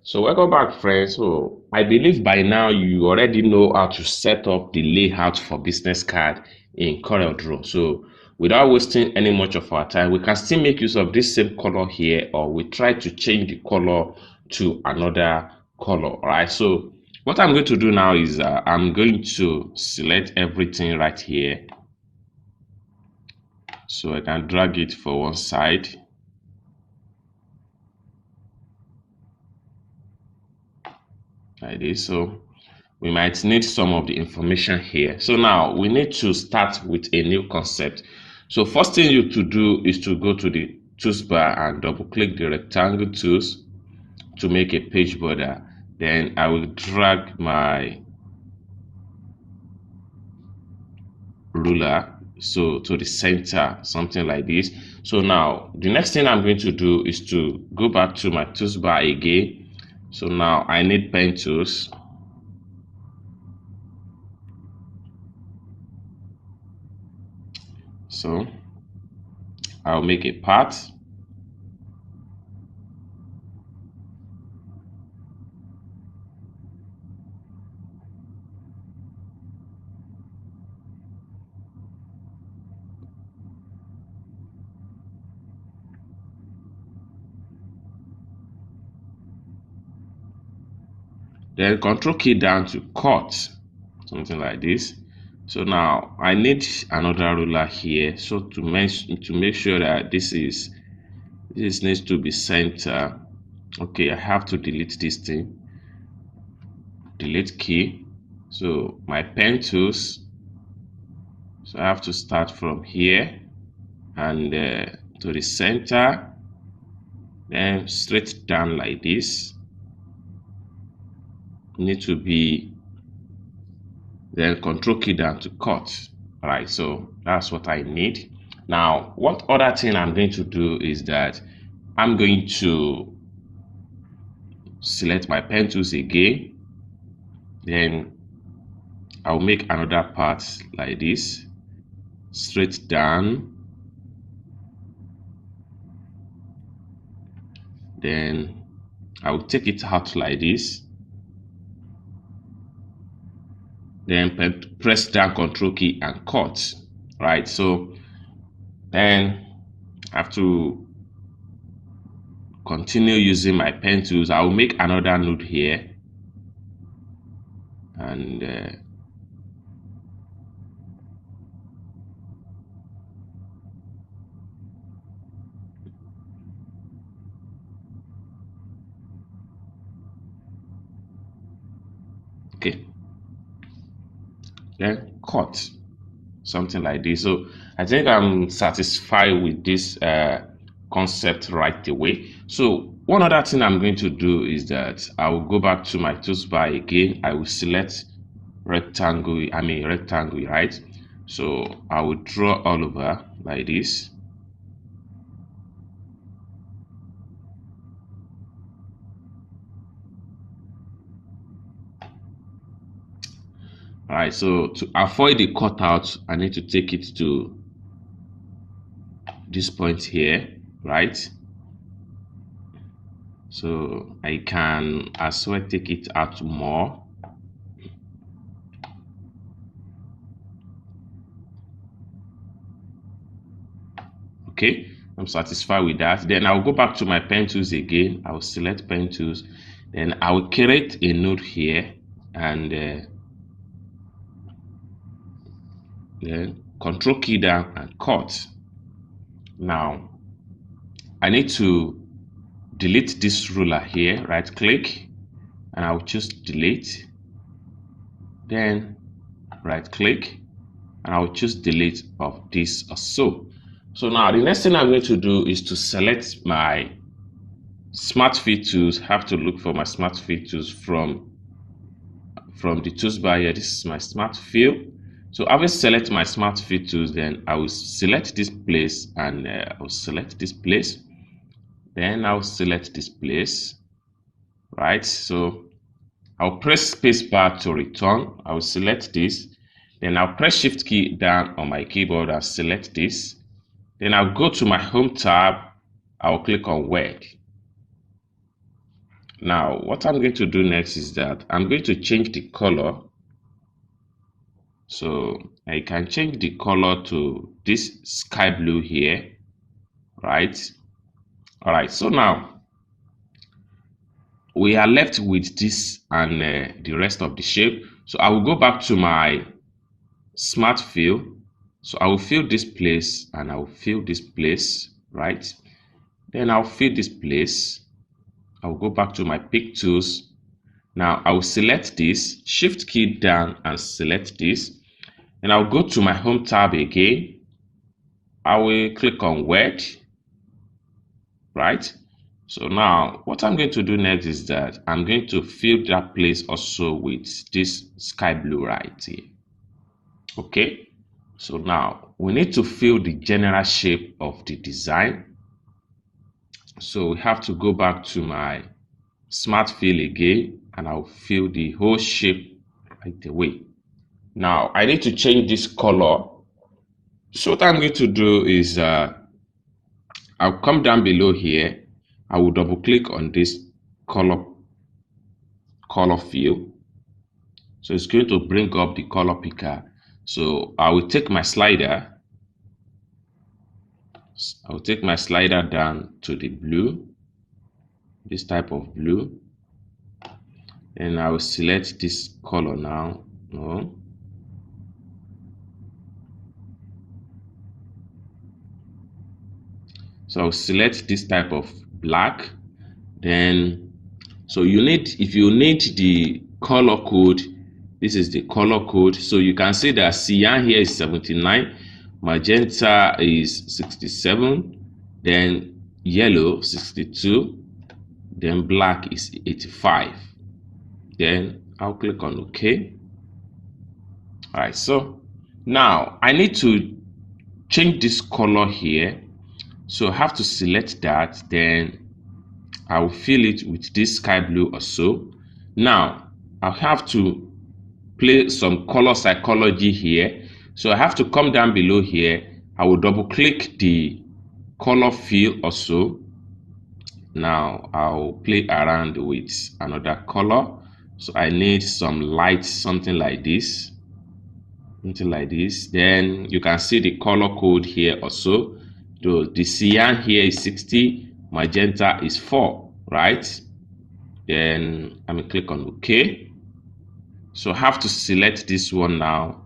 So welcome back, friends. So I believe by now you already know how to set up the layout for business card in CorelDRAW. So without wasting any much of our time, we can still make use of this same color here, or we try to change the color to another color. All right. So what I'm going to do now is I'm going to select everything right here. So I can drag it for one side. Like this. So we might need some of the information here. So now we need to start with a new concept. So first thing you to do is to go to the tools bar and double click the rectangle tools to make a page border. Then I will drag my ruler so to the center, something like this. So now the next thing I'm going to do is to go back to my tools bar again. So now I need pen tools. So I'll make a path. Then control key down to cut, something like this. So now I need another ruler here. So to make sure that this needs to be center. Okay, I have to delete this thing. Delete key. So my pen tools. So I have to start from here and to the center, then straight down like this. Need to be, then control key down to cut. All right, so that's what I need. Now what other thing I'm going to do is that I'm going to select my pen tools again, then I'll make another part like this, straight down, then I'll take it out like this, then press down control key and cut. Right, so then I have to continue using my pen tools. I will make another node here and okay, then cut, something like this. So I think I'm satisfied with this concept right away. So one other thing I'm going to do is that I will go back to my tools bar again. I will select rectangle, right? So I will draw all over like this. All right, so to avoid the cutout, I need to take it to this point here, right? So I can as well take it out more. Okay, I'm satisfied with that. Then I'll go back to my pen tools again. I will select pen tools. Then I will create a node here and then control key down and cut. Now I need to delete this ruler here. Right click and I'll choose delete. Then right click and I'll choose delete of this or so. So now the next thing I'm going to do is to select my smart fill tools. Have to look for my smart fill tools from the tools bar here. This is my smart fill. So I will select my smart fill tools, then I will select this place and I'll select this place. Then I'll select this place, right? So I'll press space bar to return. I will select this. Then I'll press shift key down on my keyboard and select this. Then I'll go to my home tab. I'll click on Word. Now what I'm going to do next is that I'm going to change the color. So I can change the color to this sky blue here, right? All right, so now we are left with this and the rest of the shape. So I will go back to my smart fill. So I will fill this place and I will fill this place, right? Then I'll fill this place. I'll go back to my pick tools. Now I will select this, shift key down and select this. And I'll go to my home tab again. I will click on word, right? So now what I'm going to do next is that I'm going to fill that place also with this sky blue right here. Okay, so now we need to fill the general shape of the design. So we have to go back to my smart fill again and I'll fill the whole shape right away. Now I need to change this color. So what I'm going to do is I'll come down below here. I will double click on this color fill. So it's going to bring up the color picker. So I will take my slider. I will take my slider down to the blue, this type of blue, and I will select this color now. No. So I'll select this type of black. Then, so you need, if you need the color code, this is the color code. So you can see that cyan here is 79, magenta is 67, then yellow 62, then black is 85. Then I'll click on OK. All right, so now I need to change this color here. So I have to select that, then I will fill it with this sky blue or so. Now I have to play some color psychology here. So I have to come down below here. I will double click the color fill also. Now I'll play around with another color. So I need some light, something like this. Then you can see the color code here also. So the cyan here is 60, magenta is 4, right? Then I'm gonna click on OK. So I have to select this one now.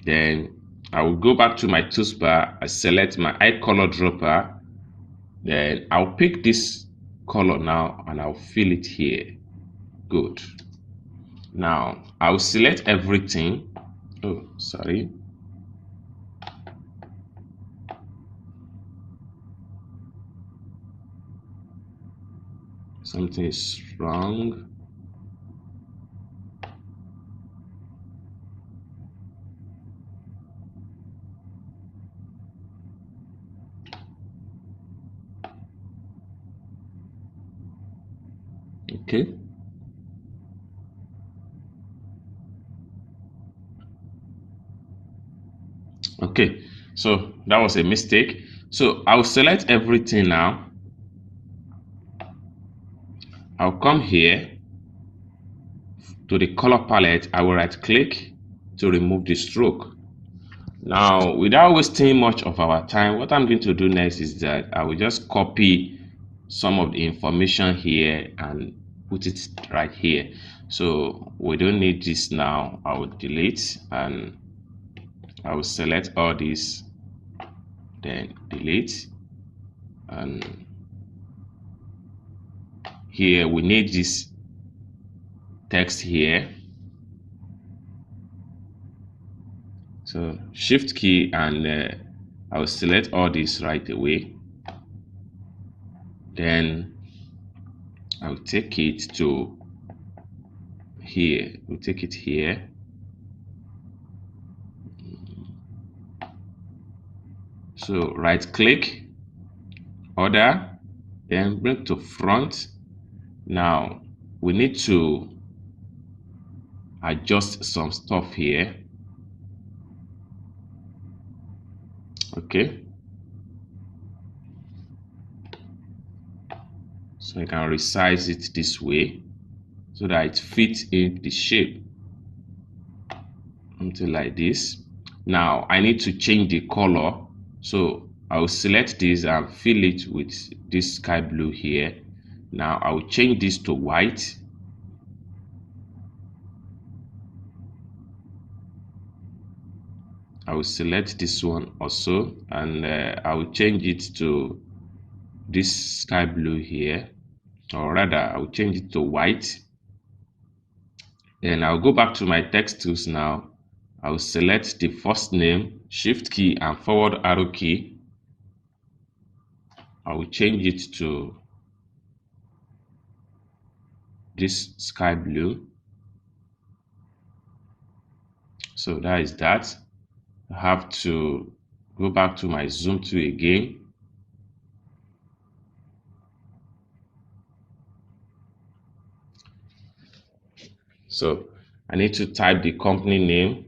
Then I will go back to my toolbar. I select my eye color dropper. Then I'll pick this color now and I'll fill it here. Good. Now I'll select everything. Oh, sorry. Something is wrong. Okay. Okay, so that was a mistake. So I'll select everything now. I'll come here to the color palette. I will right click to remove the stroke. Now, without wasting much of our time, what I'm going to do next is that I will just copy some of the information here and put it right here. So we don't need this now. I will delete and I will select all this, then delete. And here we need this text here. So shift key and I will select all this right away. Then I will take it to here. We'll take it here. So right click, order, then bring to front. Now we need to adjust some stuff here. Okay. So I can resize it this way so that it fits in the shape. Something like this. Now I need to change the color. So I will select this and fill it with this sky blue here. Now I will change this to white. I will select this one also, and I will change it to this sky blue here, or rather I will change it to white. Then I'll go back to my text tools now. I will select the first name, shift key and forward arrow key. I will change it to this sky blue. So that is that. I have to go back to my zoom tool again. So I need to type the company name.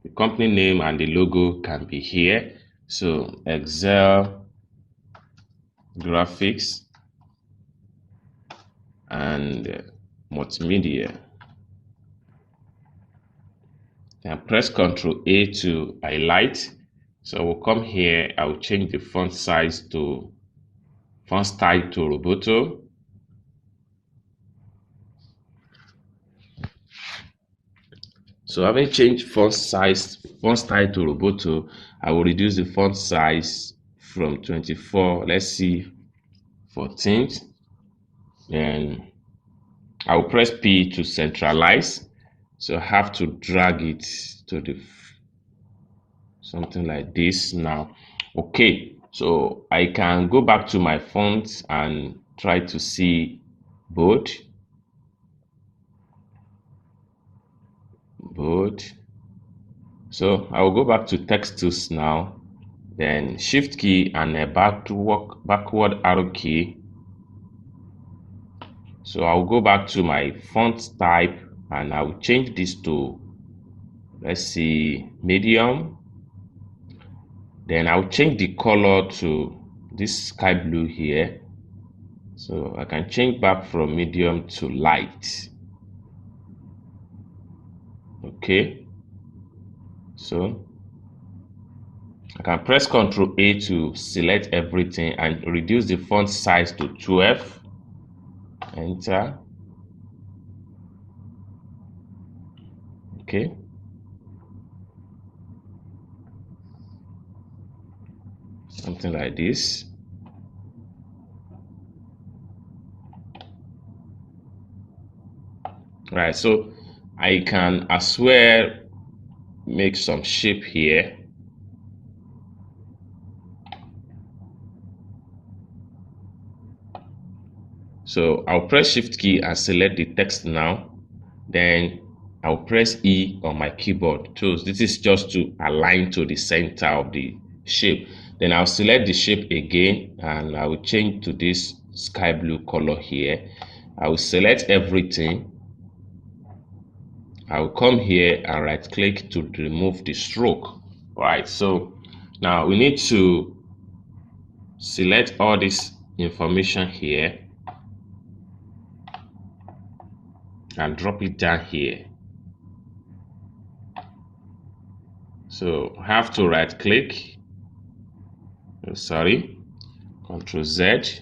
The company name and the logo can be here. So Excel Graphics and Multimedia. Then press Ctrl A to highlight. So we'll come here. I will change the font size to font style to Roboto. So having changed font style to Roboto, I will reduce the font size from 24, let's see, 14. Then I will press P to centralize. So I have to drag it to the something like this now. Okay, so I can go back to my font and try to see bold. So I will go back to text tools now, then shift key and a backward arrow key. So I'll go back to my font type and I will change this to, let's see, medium. Then I'll change the color to this sky blue here. So I can change back from medium to light. Okay. So I can press Ctrl A to select everything and reduce the font size to 12. Enter. Okay. Something like this. Right, so I can as well make some shape here. So I'll press Shift key and select the text now. Then I'll press E on my keyboard. So this is just to align to the center of the shape. Then I'll select the shape again and I will change to this sky blue color here. I will select everything. I will come here and right click to remove the stroke. Right, so now we need to select all this information here and drop it down here. So I have to right click, Ctrl Z.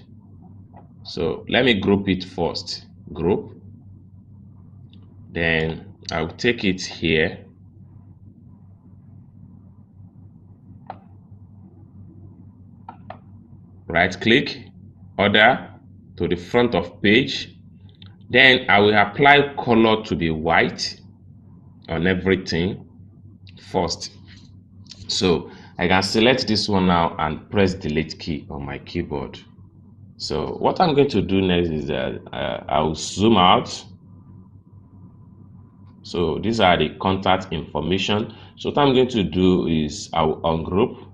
So let me group it first, group. Then I'll take it here. Right click, order to the front of page. Then I will apply color to be white on everything first. So I can select this one now and press delete key on my keyboard. So what I'm going to do next is that I'll zoom out. So these are the contact information. So what I'm going to do is I will ungroup.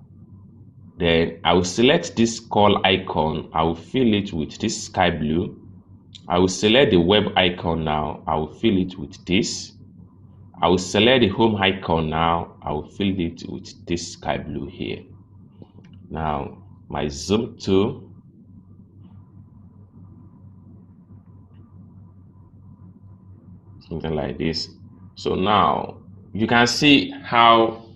Then I will select this call icon. I will fill it with this sky blue. I will select the web icon now. I will fill it with this. I will select the home icon now. I will fill it with this sky blue here. Now my zoom tool. something like this. So now you can see how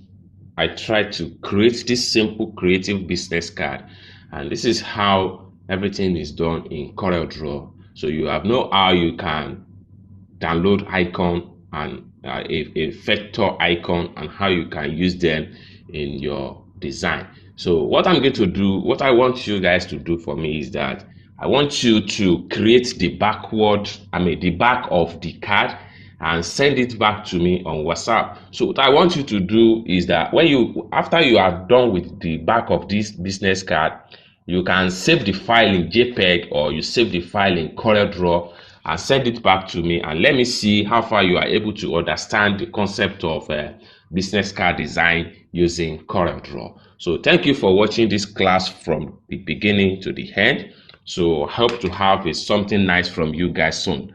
I tried to create this simple creative business card, and this is how everything is done in CorelDRAW. So you have know how you can download icon and a vector icon, and how you can use them in your design. So what I'm going to do, what I want you guys to do for me is that I want you to create the back of the card and send it back to me on WhatsApp. So what I want you to do is that after you are done with the back of this business card, you can save the file in JPEG, or you save the file in CorelDRAW and send it back to me, and let me see how far you are able to understand the concept of business card design using CorelDRAW. So thank you for watching this class from the beginning to the end. So I hope to have something nice from you guys soon.